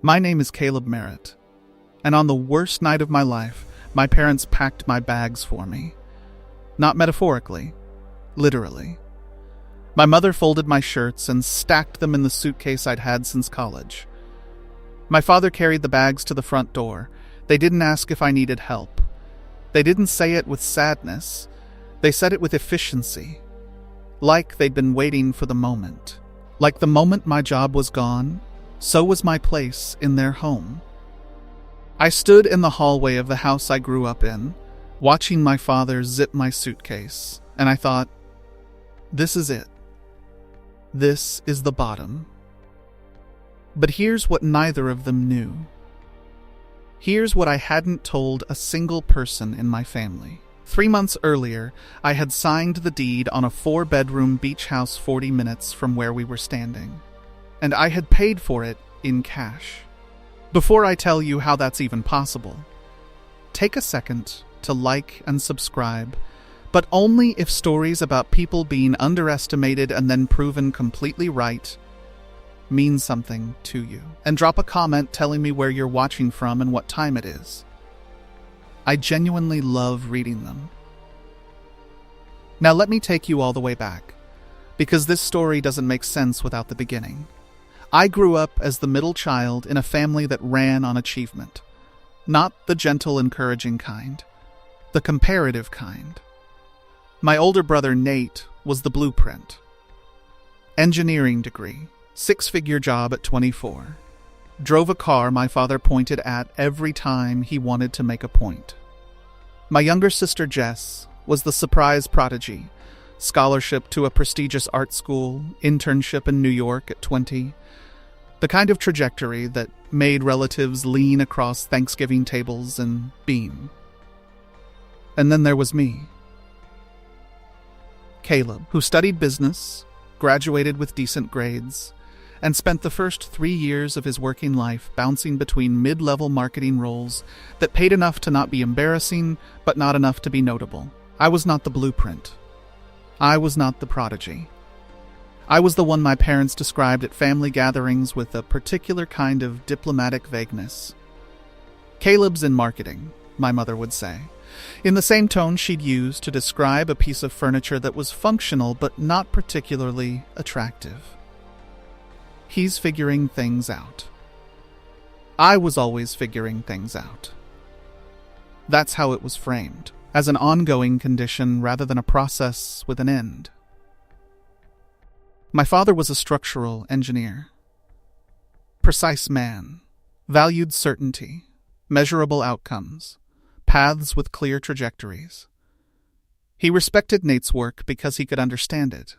My name is Caleb Merritt, and on the worst night of my life, my parents packed my bags for me. Not metaphorically, literally. My mother folded my shirts and stacked them in the suitcase I'd had since college. My father carried the bags to the front door. They didn't ask if I needed help. They didn't say it with sadness. They said it with efficiency. Like they'd been waiting for the moment. Like the moment my job was gone, so was my place in their home. I stood in the hallway of the house I grew up in, watching my father zip my suitcase, and I thought, this is it. This is the bottom. But here's what neither of them knew. Here's what I hadn't told a single person in my family. 3 months earlier, I had signed the deed on a 4-bedroom beach house 40 minutes from where we were standing. And I had paid for it in cash. Before I tell you how that's even possible, take a second to like and subscribe, but only if stories about people being underestimated and then proven completely right mean something to you. And drop a comment telling me where you're watching from and what time it is. I genuinely love reading them. Now let me take you all the way back, because this story doesn't make sense without the beginning. I grew up as the middle child in a family that ran on achievement. Not the gentle, encouraging kind. The comparative kind. My older brother Nate was the blueprint. Engineering degree. 6-figure job at 24. Drove a car my father pointed at every time he wanted to make a point. My younger sister Jess was the surprise prodigy. Scholarship to a prestigious art school, internship in New York at 20. The kind of trajectory that made relatives lean across Thanksgiving tables and beam. And then there was me. Caleb, who studied business, graduated with decent grades, and spent the first 3 years of his working life bouncing between mid-level marketing roles that paid enough to not be embarrassing, but not enough to be notable. I was not the blueprint. I was not the prodigy. I was the one my parents described at family gatherings with a particular kind of diplomatic vagueness. Caleb's in marketing, my mother would say, in the same tone she'd use to describe a piece of furniture that was functional but not particularly attractive. He's figuring things out. I was always figuring things out. That's how it was framed, as an ongoing condition rather than a process with an end. My father was a structural engineer. Precise man, valued certainty, measurable outcomes, paths with clear trajectories. He respected Nate's work because he could understand it.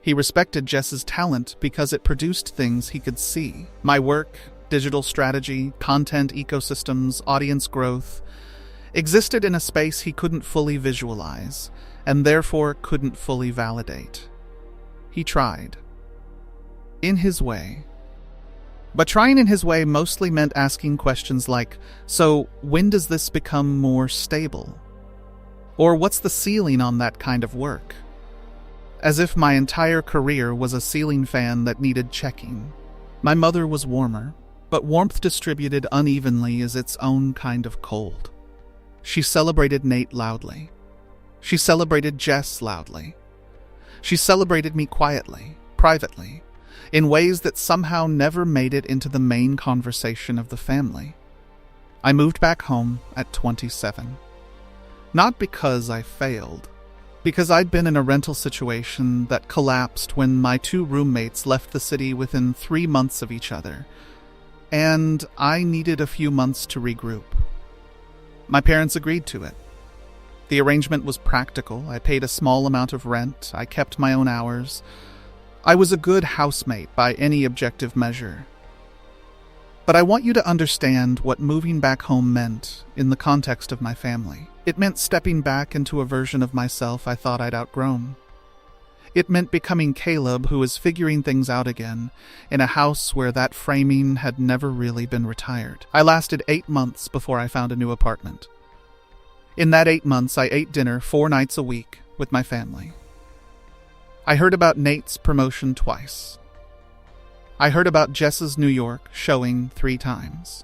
He respected Jess's talent because it produced things he could see. My work, digital strategy, content ecosystems, audience growth, existed in a space he couldn't fully visualize, and therefore couldn't fully validate. He tried. In his way. But trying in his way mostly meant asking questions like, so when does this become more stable? Or what's the ceiling on that kind of work? As if my entire career was a ceiling fan that needed checking. My mother was warmer, but warmth distributed unevenly is its own kind of cold. She celebrated Nate loudly. She celebrated Jess loudly. She celebrated me quietly, privately, in ways that somehow never made it into the main conversation of the family. I moved back home at 27. Not because I failed, because I'd been in a rental situation that collapsed when my 2 roommates left the city within 3 months of each other, and I needed a few months to regroup. My parents agreed to it. The arrangement was practical. I paid a small amount of rent. I kept my own hours. I was a good housemate by any objective measure. But I want you to understand what moving back home meant in the context of my family. It meant stepping back into a version of myself I thought I'd outgrown. It meant becoming Caleb, who was figuring things out again, in a house where that framing had never really been retired. I lasted 8 months before I found a new apartment. In that 8 months, I ate dinner 4 nights a week with my family. I heard about Nate's promotion twice. I heard about Jess's New York showing 3 times.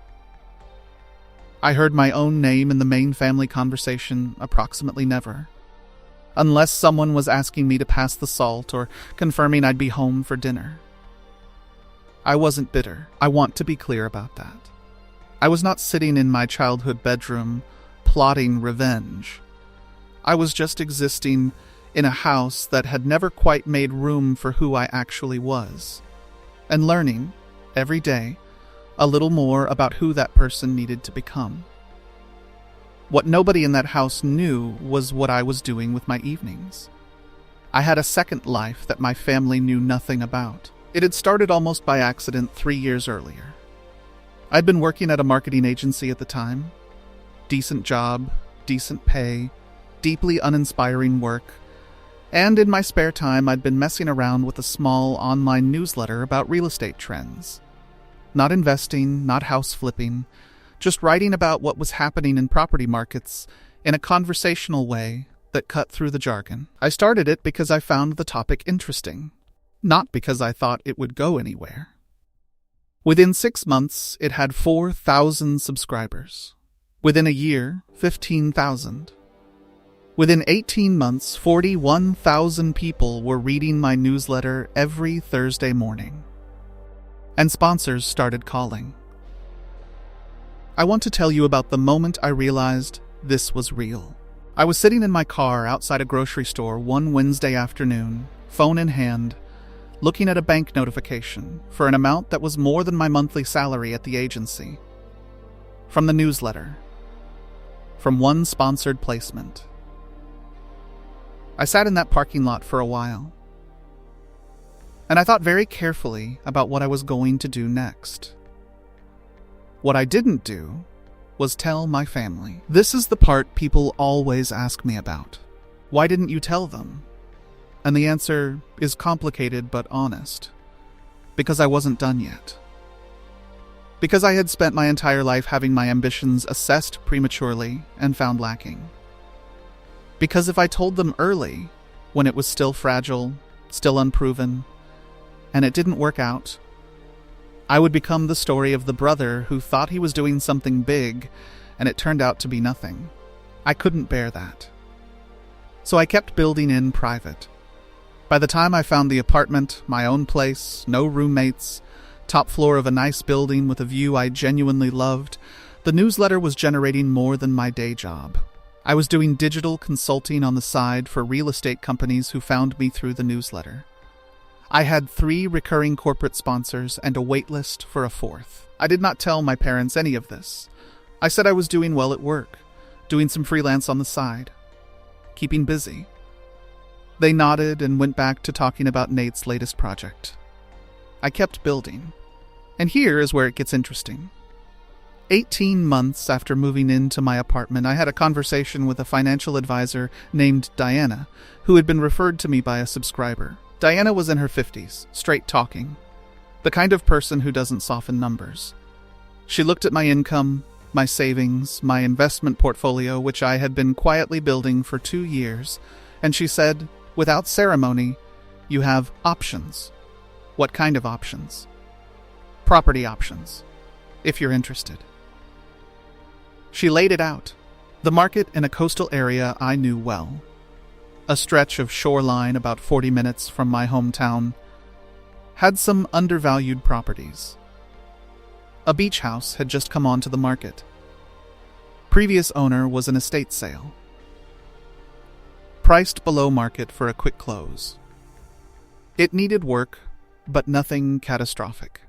I heard my own name in the main family conversation approximately never, unless someone was asking me to pass the salt or confirming I'd be home for dinner. I wasn't bitter. I want to be clear about that. I was not sitting in my childhood bedroom plotting revenge. I was just existing in a house that had never quite made room for who I actually was, and learning, every day, a little more about who that person needed to become. What nobody in that house knew was what I was doing with my evenings. I had a second life that my family knew nothing about. It had started almost by accident 3 years earlier. I'd been working at a marketing agency at the time. Decent job, decent pay, deeply uninspiring work, and in my spare time I'd been messing around with a small online newsletter about real estate trends. Not investing, not house flipping, just writing about what was happening in property markets in a conversational way that cut through the jargon. I started it because I found the topic interesting, not because I thought it would go anywhere. Within 6 months, it had 4,000 subscribers. Within a year, 15,000. Within 18 months, 41,000 people were reading my newsletter every Thursday morning. And sponsors started calling. I want to tell you about the moment I realized this was real. I was sitting in my car outside a grocery store one Wednesday afternoon, phone in hand, looking at a bank notification for an amount that was more than my monthly salary at the agency. From the newsletter. From one sponsored placement. I sat in that parking lot for a while, and I thought very carefully about what I was going to do next. What I didn't do was tell my family. This is the part people always ask me about. Why didn't you tell them? And the answer is complicated but honest. Because I wasn't done yet. Because I had spent my entire life having my ambitions assessed prematurely and found lacking. Because if I told them early, when it was still fragile, still unproven, and it didn't work out, I would become the story of the brother who thought he was doing something big, and it turned out to be nothing. I couldn't bear that. So I kept building in private. By the time I found the apartment, my own place, no roommates, top floor of a nice building with a view I genuinely loved, the newsletter was generating more than my day job. I was doing digital consulting on the side for real estate companies who found me through the newsletter. I had 3 recurring corporate sponsors and a wait list for a 4th. I did not tell my parents any of this. I said I was doing well at work, doing some freelance on the side, keeping busy. They nodded and went back to talking about Nate's latest project. I kept building. And here is where it gets interesting. 18 months after moving into my apartment, I had a conversation with a financial advisor named Diana, who had been referred to me by a subscriber. Diana was in her 50s, straight talking. The kind of person who doesn't soften numbers. She looked at my income, my savings, my investment portfolio, which I had been quietly building for 2 years, and she said, without ceremony, "You have options." What kind of options? Property options, if you're interested. She laid it out. The market in a coastal area I knew well. A stretch of shoreline about 40 minutes from my hometown. Had some undervalued properties. A beach house had just come onto the market. Previous owner was an estate sale. Priced below market for a quick close. It needed work, but nothing catastrophic.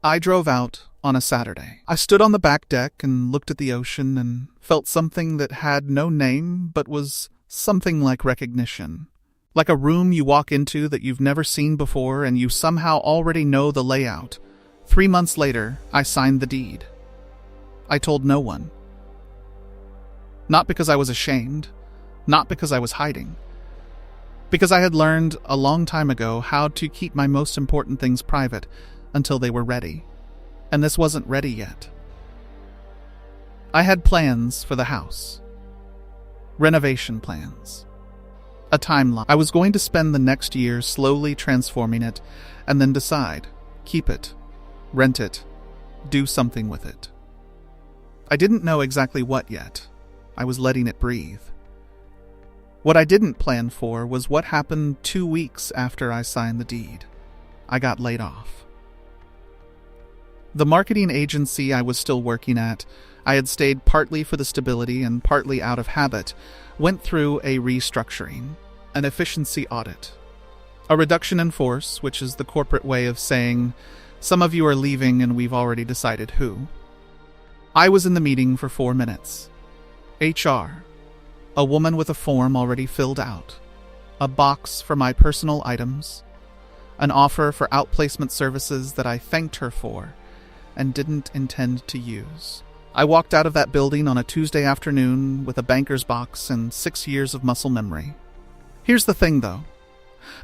I drove out on a Saturday. I stood on the back deck and looked at the ocean and felt something that had no name but was something like recognition. Like a room you walk into that you've never seen before and you somehow already know the layout. 3 months later, I signed the deed. I told no one. Not because I was ashamed, not because I was hiding. Because I had learned a long time ago how to keep my most important things private until they were ready. And this wasn't ready yet. I had plans for the house. Renovation plans. A timeline. I was going to spend the next year slowly transforming it and then decide. Keep it. Rent it. Do something with it. I didn't know exactly what yet. I was letting it breathe. What I didn't plan for was what happened 2 weeks after I signed the deed. I got laid off. The marketing agency I was still working at, I had stayed partly for the stability and partly out of habit, went through a restructuring, an efficiency audit. A reduction in force, which is the corporate way of saying, some of you are leaving and we've already decided who. I was in the meeting for 4 minutes. HR. A woman with a form already filled out. A box for my personal items. An offer for outplacement services that I thanked her for and didn't intend to use. I walked out of that building on a Tuesday afternoon with a banker's box and 6 years of muscle memory. Here's the thing, though.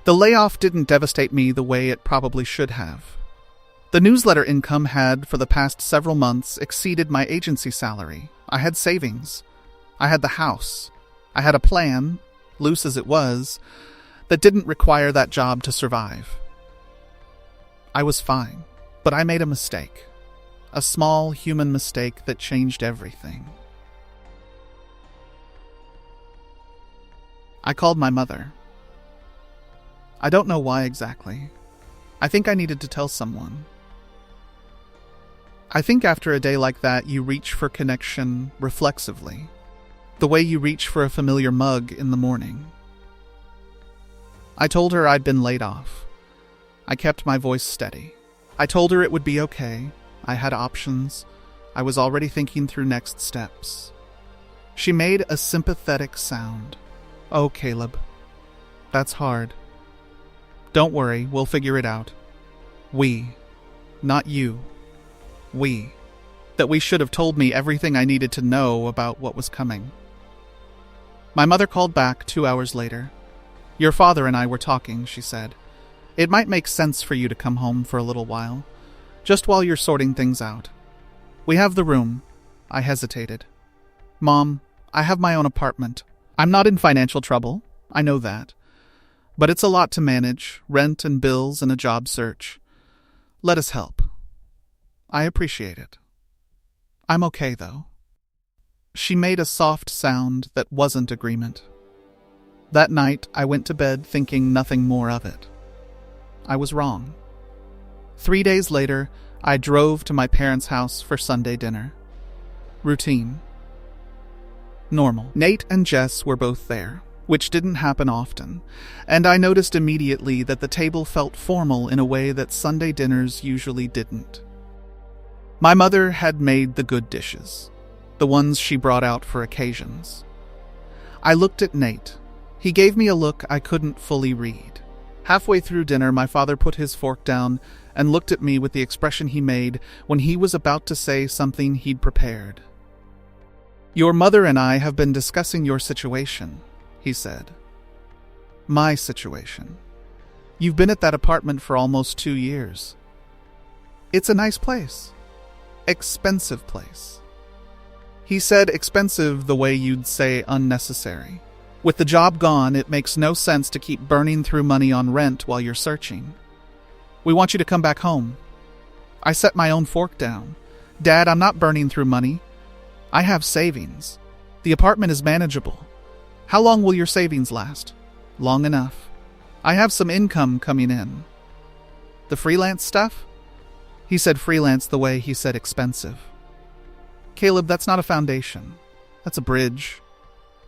The layoff didn't devastate me the way it probably should have. The newsletter income had, for the past several months, exceeded my agency salary. I had savings. I had the house. I had a plan, loose as it was, that didn't require that job to survive. I was fine, but I made a mistake. A small human mistake that changed everything. I called my mother. I don't know why exactly. I think I needed to tell someone. I think after a day like that, you reach for connection reflexively, the way you reach for a familiar mug in the morning. I told her I'd been laid off. I kept my voice steady. I told her it would be okay. I had options. I was already thinking through next steps. She made a sympathetic sound. Oh, Caleb. That's hard. Don't worry, we'll figure it out. We. Not you. We. That we should have told me everything I needed to know about what was coming. My mother called back 2 hours later. Your father and I were talking, she said. It might make sense for you to come home for a little while. Just while you're sorting things out. We have the room. I hesitated. Mom, I have my own apartment. I'm not in financial trouble. I know that. But it's a lot to manage, rent and bills and a job search. Let us help. I appreciate it. I'm okay, though. She made a soft sound that wasn't agreement. That night, I went to bed thinking nothing more of it. I was wrong. 3 days later, I drove to my parents' house for Sunday dinner. Routine. Normal. Nate and Jess were both there, which didn't happen often, and I noticed immediately that the table felt formal in a way that Sunday dinners usually didn't. My mother had made the good dishes, the ones she brought out for occasions. I looked at Nate. He gave me a look I couldn't fully read. Halfway through dinner, my father put his fork down and looked at me with the expression he made when he was about to say something he'd prepared. Your mother and I have been discussing your situation, he said. My situation. You've been at that apartment for almost 2 years. It's a nice place. Expensive place. He said expensive the way you'd say unnecessary. With the job gone, it makes no sense to keep burning through money on rent while you're searching. We want you to come back home. I set my own fork down. Dad, I'm not burning through money. I have savings. The apartment is manageable. How long will your savings last? Long enough. I have some income coming in. The freelance stuff? He said freelance the way he said expensive. Caleb, that's not a foundation. That's a bridge.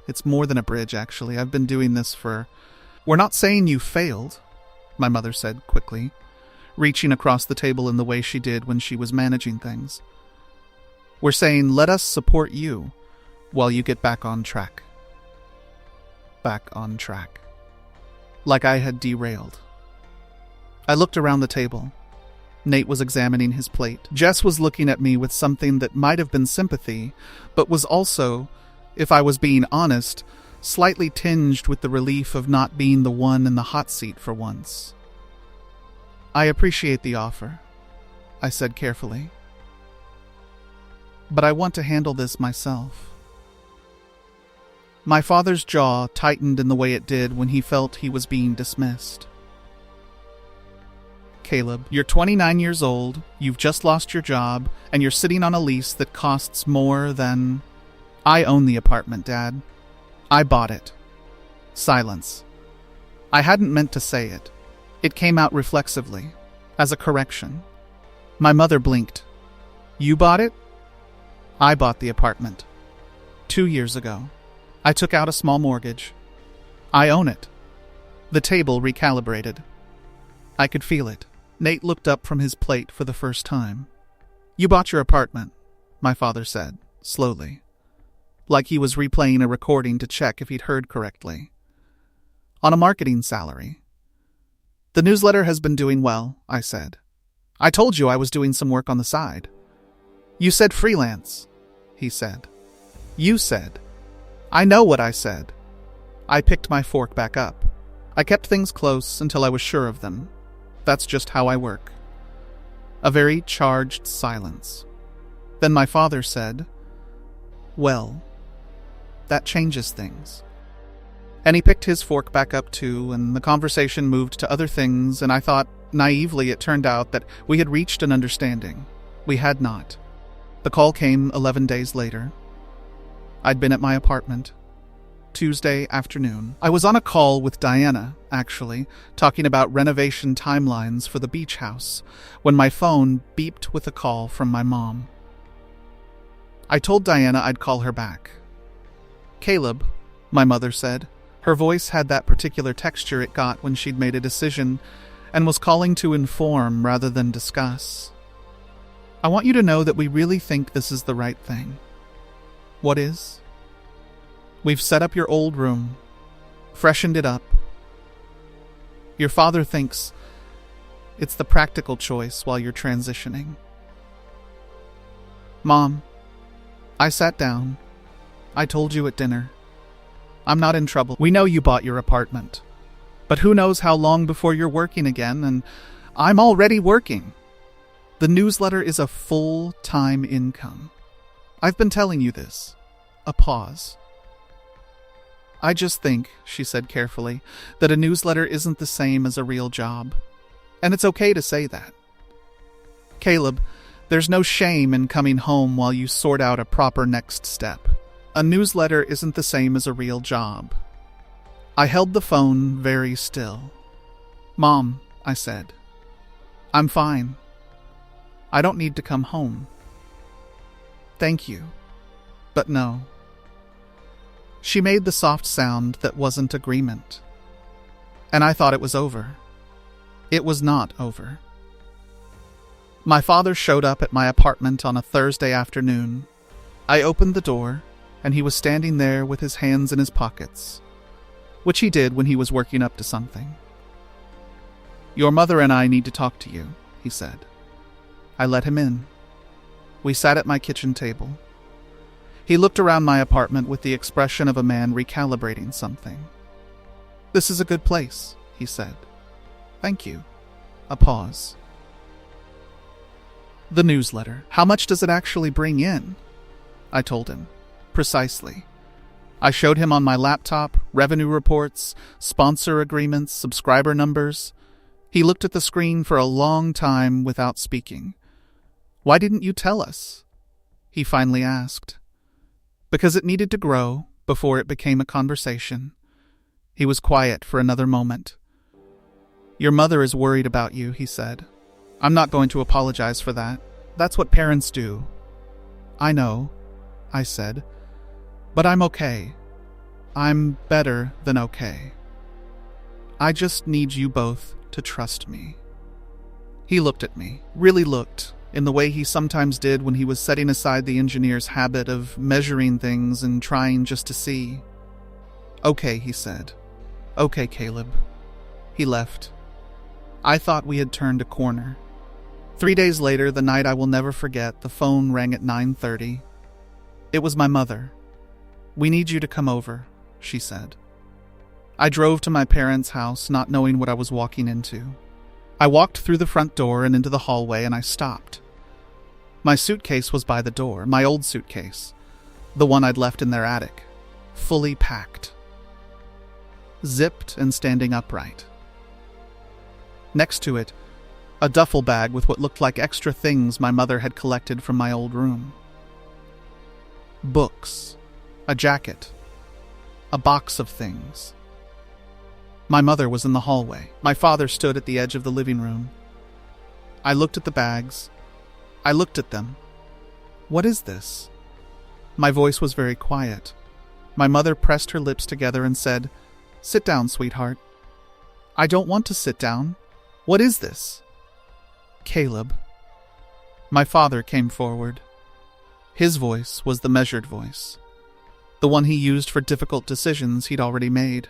It's more than a bridge, actually. I've been doing this for... We're not saying you failed, my mother said quickly, reaching across the table in the way she did when she was managing things. We're saying let us support you while you get back on track. Back on track. Like I had derailed. I looked around the table. Nate was examining his plate. Jess was looking at me with something that might have been sympathy, but was also, if I was being honest, slightly tinged with the relief of not being the one in the hot seat for once. I appreciate the offer, I said carefully. But I want to handle this myself. My father's jaw tightened in the way it did when he felt he was being dismissed. Caleb, you're 29 years old, you've just lost your job, and you're sitting on a lease that costs more than... I own the apartment, Dad. I bought it. Silence. I hadn't meant to say it. It came out reflexively, as a correction. My mother blinked. You bought it? I bought the apartment. 2 years ago. I took out a small mortgage. I own it. The table recalibrated. I could feel it. Nate looked up from his plate for the first time. You bought your apartment, my father said, slowly, like he was replaying a recording to check if he'd heard correctly. On a marketing salary. The newsletter has been doing well, I said. I told you I was doing some work on the side. You said freelance, he said. You said. I know what I said. I picked my fork back up. I kept things close until I was sure of them. That's just how I work. A very charged silence. Then my father said, well, that changes things. And he picked his fork back up too, and the conversation moved to other things, and I thought, naively, it turned out that we had reached an understanding. We had not. The call came 11 days later. I'd been at my apartment. Tuesday afternoon. I was on a call with Diana, actually, talking about renovation timelines for the beach house, when my phone beeped with a call from my mom. I told Diana I'd call her back. Caleb, my mother said. Her voice had that particular texture it got when she'd made a decision and was calling to inform rather than discuss. I want you to know that we really think this is the right thing. What is? We've set up your old room, freshened it up. Your father thinks it's the practical choice while you're transitioning. Mom, I sat down. I told you at dinner. I'm not in trouble. We know you bought your apartment. But who knows how long before you're working again, and I'm already working. The newsletter is a full-time income. I've been telling you this. A pause. I just think, she said carefully, that a newsletter isn't the same as a real job. And it's okay to say that. Caleb, there's no shame in coming home while you sort out a proper next step. A newsletter isn't the same as a real job. I held the phone very still. Mom, I said. I'm fine. I don't need to come home. Thank you. But no. She made the soft sound that wasn't agreement. And I thought it was over. It was not over. My father showed up at my apartment on a Thursday afternoon. I opened the door, and he was standing there with his hands in his pockets, which he did when he was working up to something. Your mother and I need to talk to you, he said. I let him in. We sat at my kitchen table. He looked around my apartment with the expression of a man recalibrating something. This is a good place, he said. Thank you. A pause. The newsletter. How much does it actually bring in? I told him. Precisely. I showed him on my laptop, revenue reports, sponsor agreements, subscriber numbers. He looked at the screen for a long time without speaking. Why didn't you tell us? He finally asked. Because it needed to grow before it became a conversation. He was quiet for another moment. Your mother is worried about you, he said. I'm not going to apologize for that. That's what parents do. I know, I said. But I'm okay. I'm better than okay. I just need you both to trust me. He looked at me, really looked, in the way he sometimes did when he was setting aside the engineer's habit of measuring things and trying just to see. Okay, he said. Okay, Caleb. He left. I thought we had turned a corner. 3 days later, the night I will never forget, the phone rang at 9:30. It was my mother. We need you to come over, she said. I drove to my parents' house, not knowing what I was walking into. I walked through the front door and into the hallway, and I stopped. My suitcase was by the door, my old suitcase, the one I'd left in their attic. fully packed, zipped and standing upright. Next to it, a duffel bag with what looked like extra things my mother had collected from my old room. Books, a jacket, a box of things. My mother was in the hallway. My father stood at the edge of the living room. I looked at the bags. I looked at them. What is this? My voice was very quiet. My mother pressed her lips together and said, "Sit down, sweetheart." "I don't want to sit down. What is this?" "Caleb." My father came forward. His voice was the measured voice, the one he used for difficult decisions he'd already made.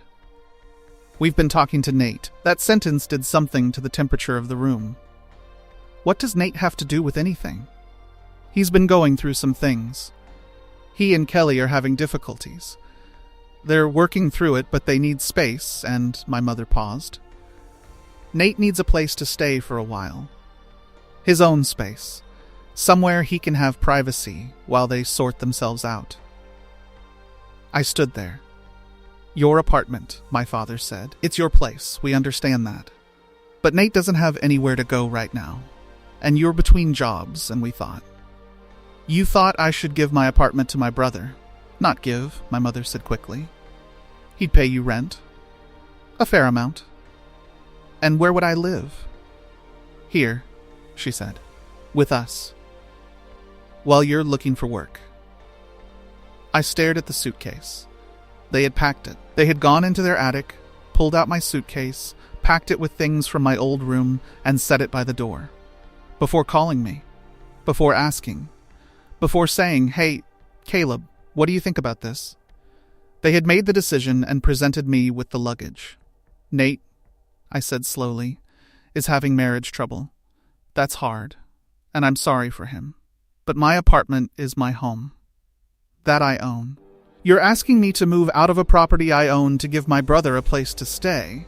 "We've been talking to Nate." That sentence did something to the temperature of the room. What does Nate have to do with anything? He's been going through some things. He and Kelly are having difficulties. They're working through it, but they need space, and my mother paused. Nate needs a place to stay for a while. His own space. Somewhere he can have privacy while they sort themselves out. I stood there. "Your apartment," my father said. "It's your place, we understand that. But Nate doesn't have anywhere to go right now. And you're between jobs, and we thought. You thought I should give my apartment to my brother." "Not give," my mother said quickly. "He'd pay you rent." "A fair amount." "And where would I live?" "Here," she said. "With us. While you're looking for work." I stared at the suitcase. They had packed it. They had gone into their attic, pulled out my suitcase, packed it with things from my old room, and set it by the door. Before calling me. Before asking. Before saying, "Hey, Caleb, what do you think about this?" They had made the decision and presented me with the luggage. "Nate," I said slowly, "is having marriage trouble. That's hard, and I'm sorry for him. But my apartment is my home. That I own. You're asking me to move out of a property I own to give my brother a place to stay."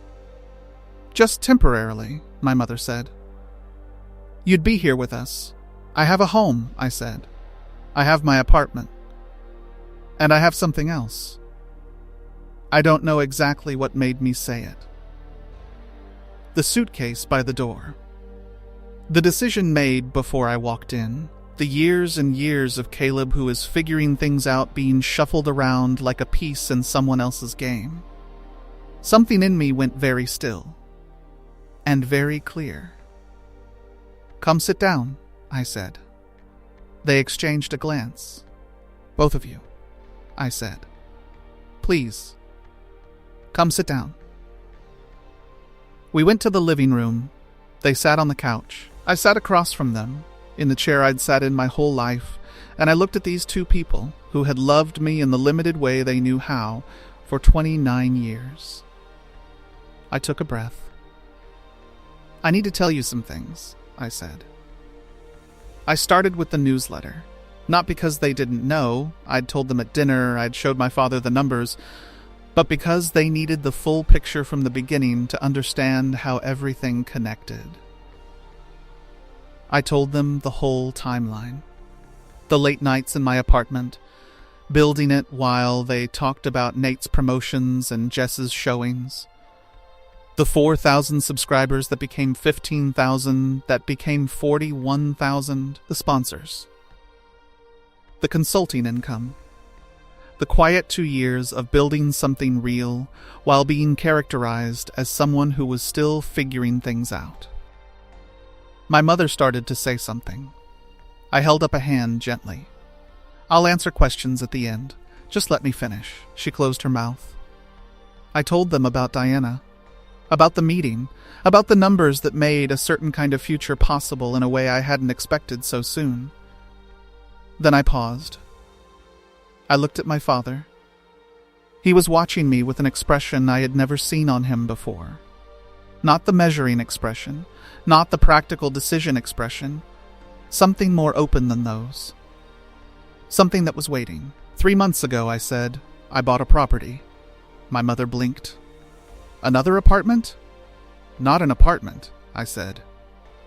"Just temporarily," my mother said. "You'd be here with us." "I have a home," I said. "I have my apartment. And I have something else." I don't know exactly what made me say it. The suitcase by the door. The decision made before I walked in. The years and years of Caleb who is figuring things out being shuffled around like a piece in someone else's game. Something in me went very still. And very clear. "Come sit down," I said. They exchanged a glance. "Both of you," I said. "Please. Come sit down." We went to the living room. They sat on the couch. I sat across from them, in the chair I'd sat in my whole life, and I looked at these two people who had loved me in the limited way they knew how for 29 years. I took a breath. "I need to tell you some things," I said. I started with the newsletter. Not because they didn't know, I'd told them at dinner, I'd showed my father the numbers, but because they needed the full picture from the beginning to understand how everything connected. I told them the whole timeline. The late nights in my apartment, building it while they talked about Nate's promotions and Jess's showings. The 4,000 subscribers that became 15,000, that became 41,000, the sponsors. The consulting income. The quiet 2 years of building something real while being characterized as someone who was still figuring things out. My mother started to say something. I held up a hand gently. "I'll answer questions at the end. Just let me finish." She closed her mouth. I told them about Diana. About the meeting. About the numbers that made a certain kind of future possible in a way I hadn't expected so soon. Then I paused. I looked at my father. He was watching me with an expression I had never seen on him before. Not the measuring expression, not the practical decision expression. Something more open than those. Something that was waiting. 3 months ago, I said, I bought a property. My mother blinked. "Another apartment?" "Not an apartment," I said.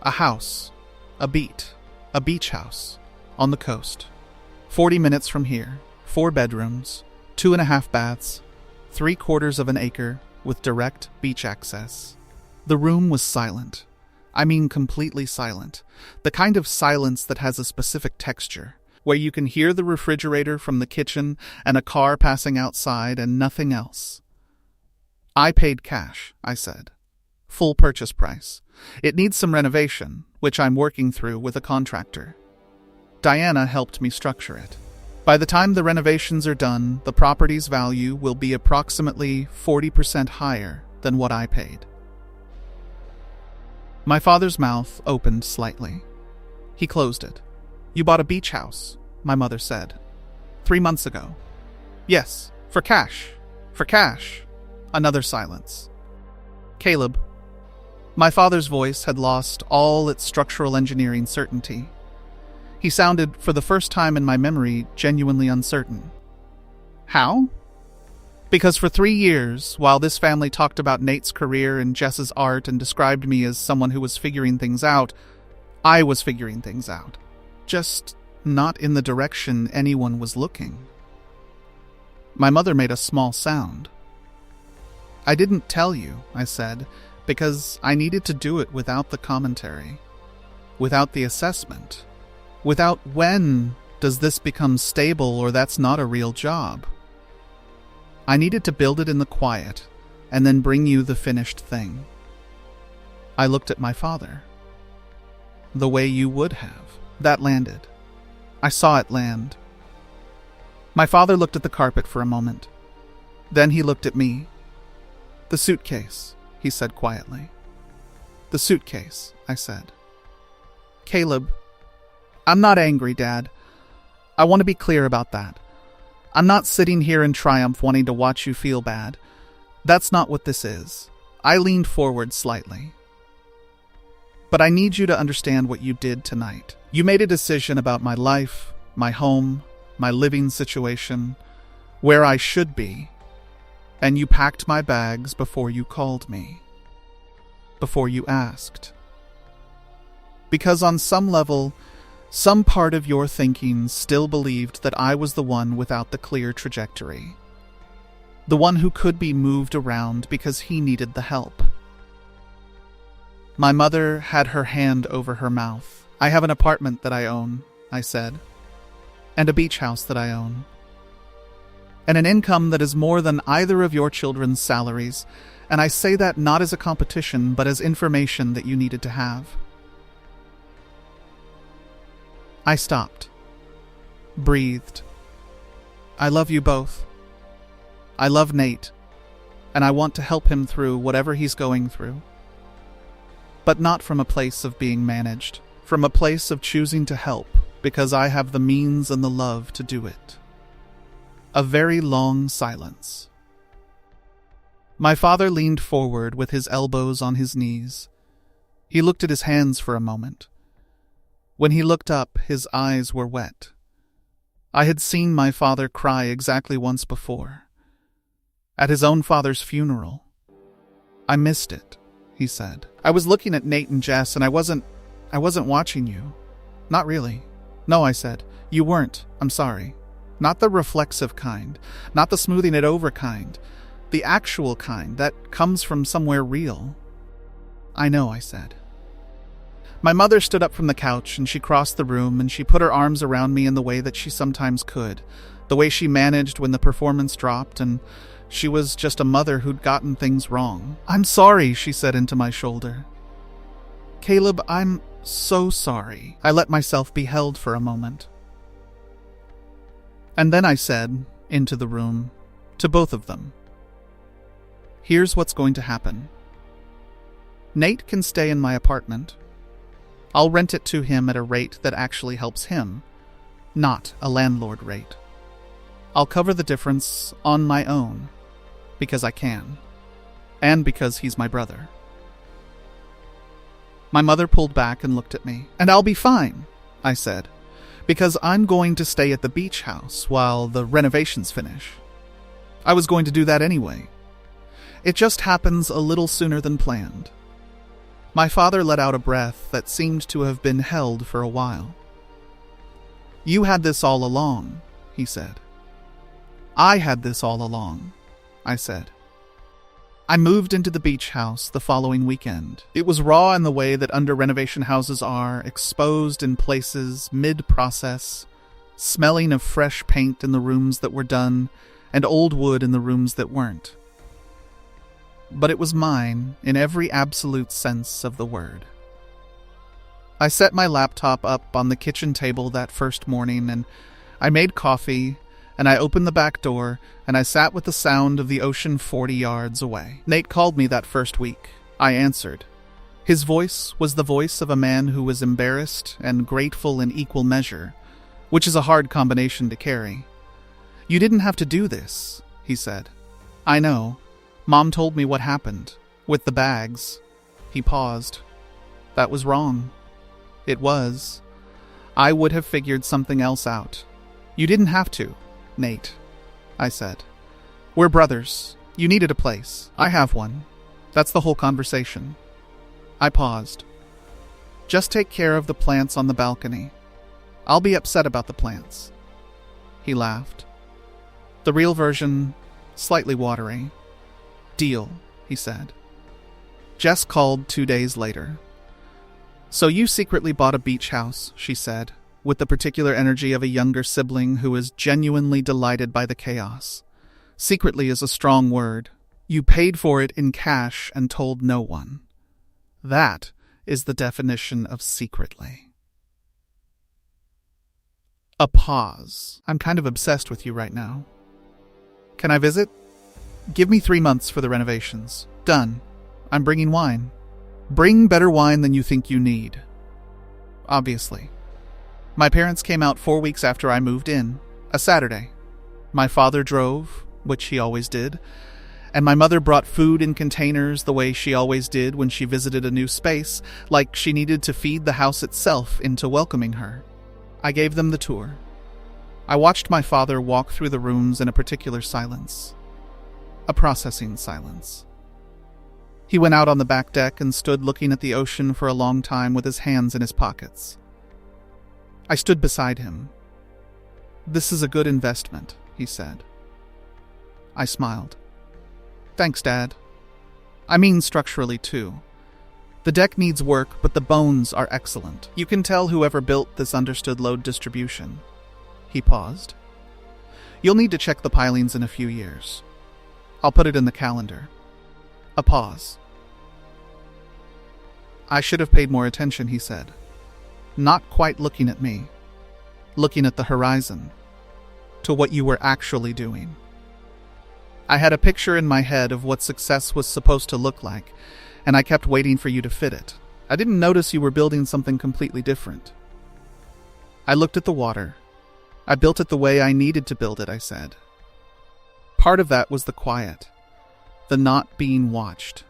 "A house. A beach house. On the coast. 40 minutes from here. 4 bedrooms. 2.5 baths, 3/4 of an acre, with direct beach access. The room was silent. I mean completely silent. The kind of silence that has a specific texture, where you can hear the refrigerator from the kitchen and a car passing outside and nothing else. I paid cash, I said. Full purchase price. It needs some renovation, which I'm working through with a contractor. Diana helped me structure it. By the time the renovations are done, the property's value will be approximately 40% higher than what I paid. My father's mouth opened slightly. He closed it. "You bought a beach house," my mother said. 3 months ago. "Yes, for cash. For cash." Another silence. "Caleb." My father's voice had lost all its structural engineering certainty. He sounded, for the first time in my memory, genuinely uncertain. "How?" Because for 3 years, while this family talked about Nate's career and Jess's art and described me as someone who was figuring things out, I was figuring things out. Just not in the direction anyone was looking. My mother made a small sound. "I didn't tell you," I said, because I needed to do it without the commentary, without the assessment, without when does this become stable or that's not a real job. I needed to build it in the quiet and then bring you the finished thing. I looked at my father. "The way you would have." That landed. I saw it land. My father looked at the carpet for a moment. Then he looked at me. "The suitcase," he said quietly. "The suitcase," I said. "Caleb, I'm not angry, Dad. I want to be clear about that. I'm not sitting here in triumph wanting to watch you feel bad. That's not what this is." I leaned forward slightly. "But I need you to understand what you did tonight. You made a decision about my life, my home, my living situation, where I should be, and you packed my bags before you called me, before you asked. Because on some level, some part of your thinking still believed that I was the one without the clear trajectory, the one who could be moved around because he needed the help." My mother had her hand over her mouth. "I have an apartment that I own," I said, "and a beach house that I own, and an income that is more than either of your children's salaries, and I say that not as a competition, but as information that you needed to have." I stopped, breathed. "I love you both. I love Nate, and I want to help him through whatever he's going through. But not from a place of being managed, from a place of choosing to help because I have the means and the love to do it." A very long silence. My father leaned forward with his elbows on his knees. He looked at his hands for a moment. When he looked up, his eyes were wet. I had seen my father cry exactly once before. At his own father's funeral. "I missed it," he said. "I was looking at Nate and Jess, and I wasn't watching you. Not really." "No," I said. "You weren't. I'm sorry. Not the reflexive kind. Not the smoothing it over kind. The actual kind that comes from somewhere real." "I know," I said. My mother stood up from the couch and she crossed the room and she put her arms around me in the way that she sometimes could, the way she managed when the performance dropped, and she was just a mother who'd gotten things wrong. "I'm sorry," she said into my shoulder. "Caleb, I'm so sorry." I let myself be held for a moment. And then I said, into the room, to both of them, "Here's what's going to happen. Nate can stay in my apartment. I'll rent it to him at a rate that actually helps him, not a landlord rate. I'll cover the difference on my own, because I can, and because he's my brother." My mother pulled back and looked at me. "And I'll be fine," I said, "because I'm going to stay at the beach house while the renovations finish. I was going to do that anyway. It just happens a little sooner than planned." My father let out a breath that seemed to have been held for a while. "You had this all along," he said. I had this all along, I said. I moved into the beach house the following weekend. It was raw in the way that under-renovation houses are, exposed in places, mid-process, smelling of fresh paint in the rooms that were done, and old wood in the rooms that weren't. But it was mine in every absolute sense of the word. I set my laptop up on the kitchen table that first morning, and I made coffee, and I opened the back door, and I sat with the sound of the ocean 40 yards away. Nate called me that first week. I answered. His voice was the voice of a man who was embarrassed and grateful in equal measure, which is a hard combination to carry. "You didn't have to do this," he said. "I know. Mom told me what happened. With the bags." He paused. "That was wrong." "It was. I would have figured something else out." "You didn't have to, Nate," I said. "We're brothers. You needed a place. I have one. That's the whole conversation." I paused. "Just take care of the plants on the balcony. I'll be upset about the plants." He laughed. "The real version, slightly watery." "Deal," he said. Jess called 2 days later. "So you secretly bought a beach house," she said, with the particular energy of a younger sibling who is genuinely delighted by the chaos. Secretly is a strong word. You paid for it in cash and told no one. That is the definition of secretly. A pause. "I'm kind of obsessed with you right now. Can I visit? Give me 3 months for the renovations. Done. I'm bringing wine. Bring better wine than you think you need." Obviously. My parents came out 4 weeks after I moved in, a Saturday. My father drove, which he always did, and my mother brought food in containers the way she always did when she visited a new space, like she needed to feed the house itself into welcoming her. I gave them the tour. I watched my father walk through the rooms in a particular silence. A processing silence. He went out on the back deck and stood looking at the ocean for a long time with his hands in his pockets. I stood beside him. "This is a good investment," he said. I smiled. "Thanks, Dad. I mean structurally, too. The deck needs work, but the bones are excellent. You can tell whoever built this understood load distribution." He paused. "You'll need to check the pilings in a few years. I'll put it in the calendar." A pause. "I should have paid more attention," he said. Not quite looking at me. Looking at the horizon. To what you were actually doing. I had a picture in my head of what success was supposed to look like, and I kept waiting for you to fit it. I didn't notice you were building something completely different. I looked at the water. "I built it the way I needed to build it," I said. Part of that was the quiet. The not being watched.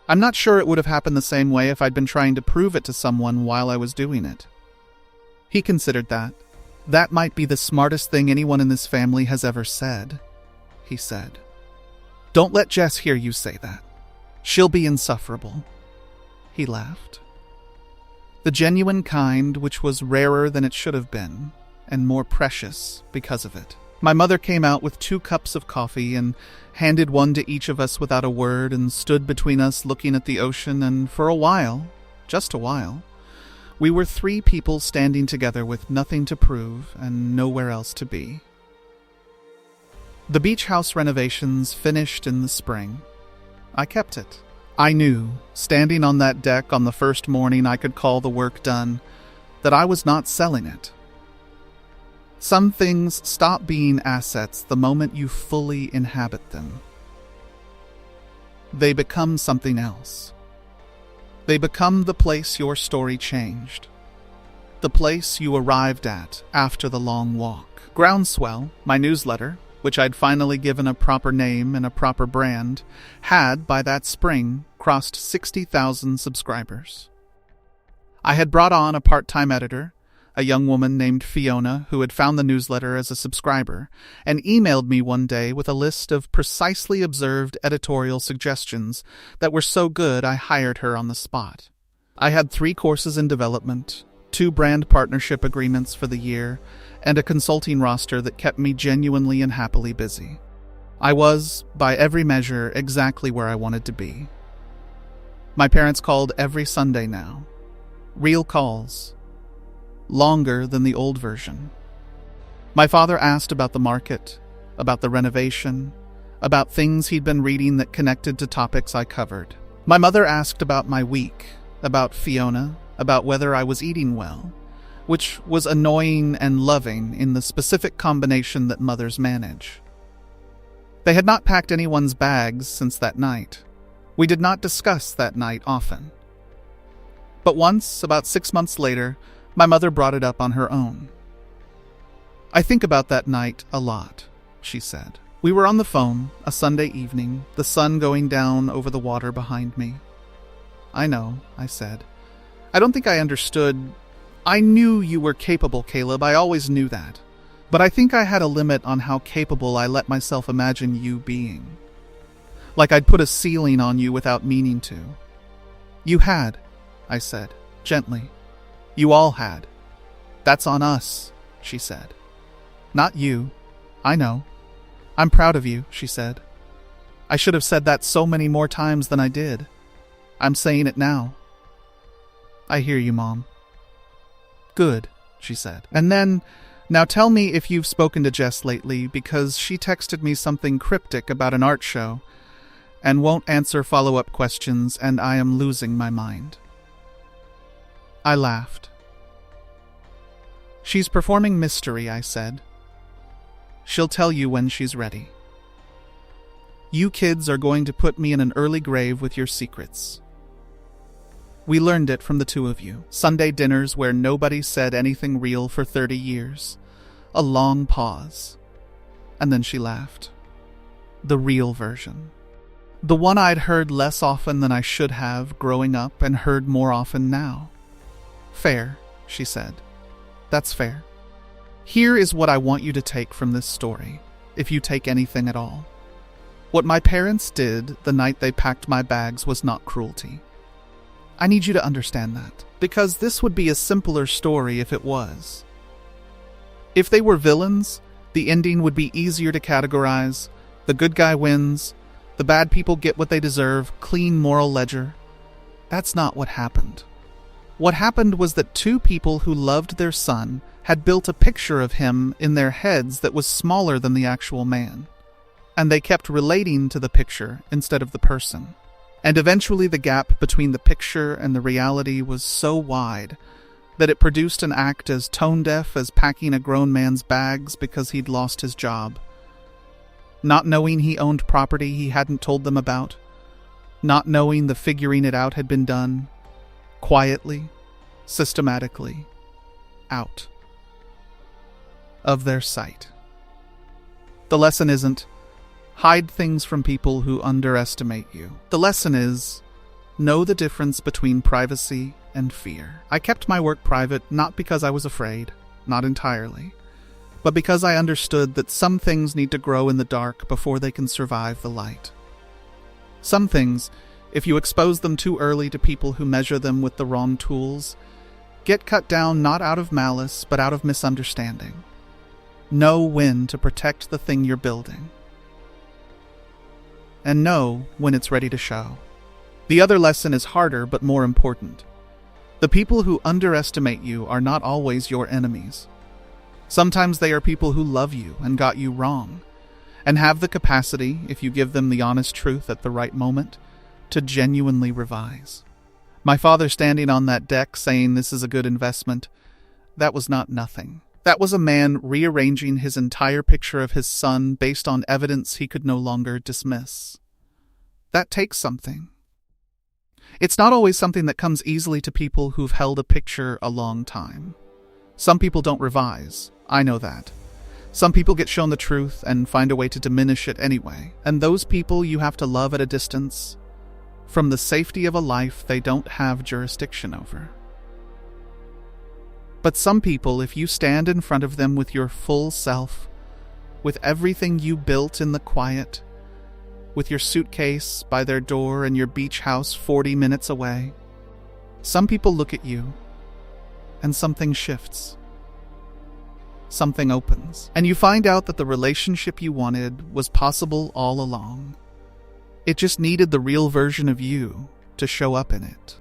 I'm not sure it would have happened the same way if I'd been trying to prove it to someone while I was doing it. He considered that. "That might be the smartest thing anyone in this family has ever said," he said. "Don't let Jess hear you say that. She'll be insufferable." He laughed. The genuine kind which was rarer than it should have been, and more precious because of it. My mother came out with 2 cups of coffee and handed one to each of us without a word and stood between us looking at the ocean, and for a while, just a while, we were 3 people standing together with nothing to prove and nowhere else to be. The beach house renovations finished in the spring. I kept it. I knew, standing on that deck on the first morning I could call the work done, that I was not selling it. Some things stop being assets the moment you fully inhabit them. They become something else. They become the place your story changed. The place you arrived at after the long walk. Groundswell, my newsletter, which I'd finally given a proper name and a proper brand, had, by that spring, crossed 60,000 subscribers. I had brought on a part-time editor, a young woman named Fiona, who had found the newsletter as a subscriber, and emailed me one day with a list of precisely observed editorial suggestions that were so good I hired her on the spot. I had 3 courses in development, 2 brand partnership agreements for the year, and a consulting roster that kept me genuinely and happily busy. I was, by every measure, exactly where I wanted to be. My parents called every Sunday now. Real calls. Longer than the old version. My father asked about the market, about the renovation, about things he'd been reading that connected to topics I covered. My mother asked about my week, about Fiona, about whether I was eating well, which was annoying and loving in the specific combination that mothers manage. They had not packed anyone's bags since that night. We did not discuss that night often. But once, about 6 months later, my mother brought it up on her own. "I think about that night a lot," she said. We were on the phone, a Sunday evening, the sun going down over the water behind me. "I know," I said. "I don't think I understood. I knew you were capable, Caleb, I always knew that. But I think I had a limit on how capable I let myself imagine you being. Like I'd put a ceiling on you without meaning to." "You had," I said, gently. "You all had. That's on us," she said. "Not you. I know. I'm proud of you," she said. "I should have said that so many more times than I did. I'm saying it now." "I hear you, Mom." "Good," she said. And then, "Now tell me if you've spoken to Jess lately, because she texted me something cryptic about an art show and won't answer follow-up questions, and I am losing my mind." I laughed. "She's performing mystery," I said. "She'll tell you when she's ready. You kids are going to put me in an early grave with your secrets." We learned it from the two of you. Sunday dinners where nobody said anything real for 30 years. A long pause. And then she laughed. The real version. The one I'd heard less often than I should have growing up and heard more often now. "Fair," she said. "That's fair. Here is what I want you to take from this story, if you take anything at all. What my parents did the night they packed my bags was not cruelty. I need you to understand that, because this would be a simpler story if it was. If they were villains, the ending would be easier to categorize. The good guy wins, the bad people get what they deserve, clean moral ledger. That's not what happened. What happened was that two people who loved their son had built a picture of him in their heads that was smaller than the actual man. And they kept relating to the picture instead of the person. And eventually the gap between the picture and the reality was so wide that it produced an act as tone-deaf as packing a grown man's bags because he'd lost his job. Not knowing he owned property he hadn't told them about. Not knowing the figuring it out had been done. Quietly, systematically, out of their sight. The lesson isn't, hide things from people who underestimate you. The lesson is, know the difference between privacy and fear. I kept my work private not because I was afraid, not entirely, but because I understood that some things need to grow in the dark before they can survive the light. Some things, if you expose them too early to people who measure them with the wrong tools, get cut down not out of malice, but out of misunderstanding. Know when to protect the thing you're building. And know when it's ready to show. The other lesson is harder but more important. The people who underestimate you are not always your enemies. Sometimes they are people who love you and got you wrong, and have the capacity, if you give them the honest truth at the right moment, to genuinely revise. My father standing on that deck saying this is a good investment, that was not nothing. That was a man rearranging his entire picture of his son based on evidence he could no longer dismiss. That takes something. It's not always something that comes easily to people who've held a picture a long time. Some people don't revise, I know that. Some people get shown the truth and find a way to diminish it anyway, and those people you have to love at a distance, from the safety of a life they don't have jurisdiction over. But some people, if you stand in front of them with your full self, with everything you built in the quiet, with your suitcase by their door and your beach house 40 minutes away, some people look at you, and something shifts. something opens, and you find out that the relationship you wanted was possible all along. It just needed the real version of you to show up in it.